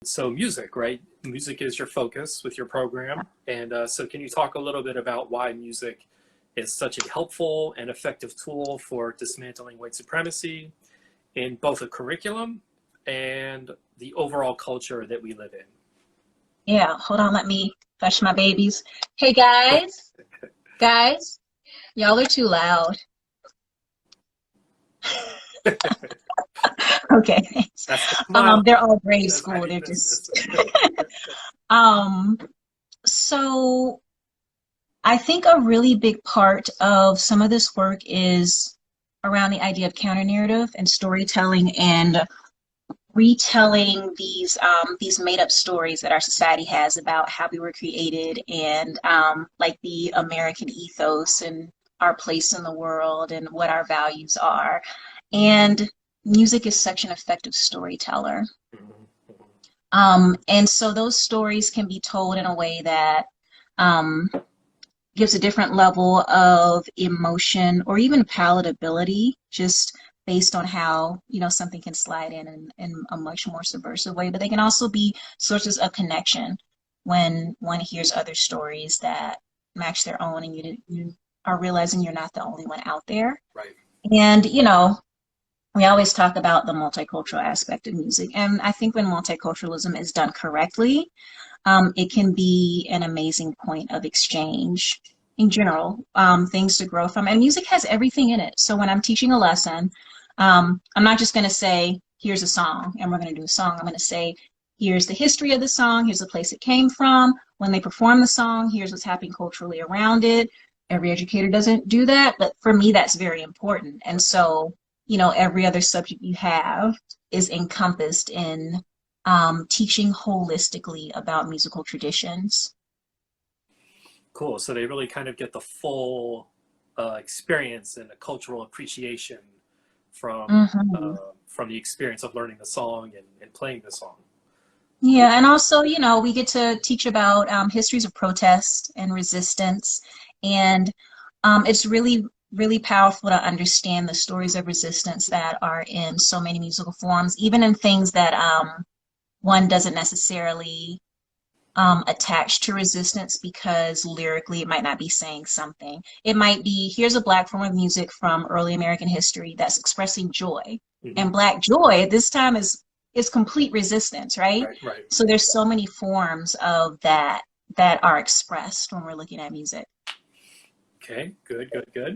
So music, right? Music is your focus with your program. And so can you talk a little bit about why music is such a helpful and effective tool for dismantling white supremacy in both a curriculum and the overall culture that we live in? Yeah, hold on, let me fetch my babies. Hey guys, guys, y'all are too loud. Okay, thanks. That's the smile. They're all grade That's school. happy They're business. just um so I think a really big part of some of this work is around the idea of counter narrative and storytelling and retelling these made up stories that our society has about how we were created and like the American ethos and our place in the world and what our values are. And music is such an effective storyteller. And so those stories can be told in a way that um, gives a different level of emotion or even palatability, just based on how, something can slide in a much more subversive way. But they can also be sources of connection when one hears other stories that match their own, and you are realizing you're not the only one out there. Right. And we always talk about the multicultural aspect of music, and I think when multiculturalism is done correctly, it can be an amazing point of exchange in general, things to grow from. And music has everything in it. So when I'm teaching a lesson, I'm not just going to say, here's a song and we're going to do a song. I'm going to say, here's the history of the song, here's the place it came from. When they perform the song, here's what's happening culturally around it. Every educator doesn't do that, but for me, that's very important. And so, every other subject you have is encompassed in teaching holistically about musical traditions. Cool. So they really kind of get the full experience and a cultural appreciation Hmm. from the experience of learning the song and playing the song. Cool. Yeah, and also, we get to teach about histories of protest and resistance. And it's really, really powerful to understand the stories of resistance that are in so many musical forms, even in things that one doesn't necessarily attach to resistance, because lyrically it might not be saying something. It might be, here's a Black form of music from early American history that's expressing joy. Hmm. And Black joy at this time is complete resistance, right? Right, right. So there's so many forms of that are expressed when we're looking at music. Okay, good, good, good.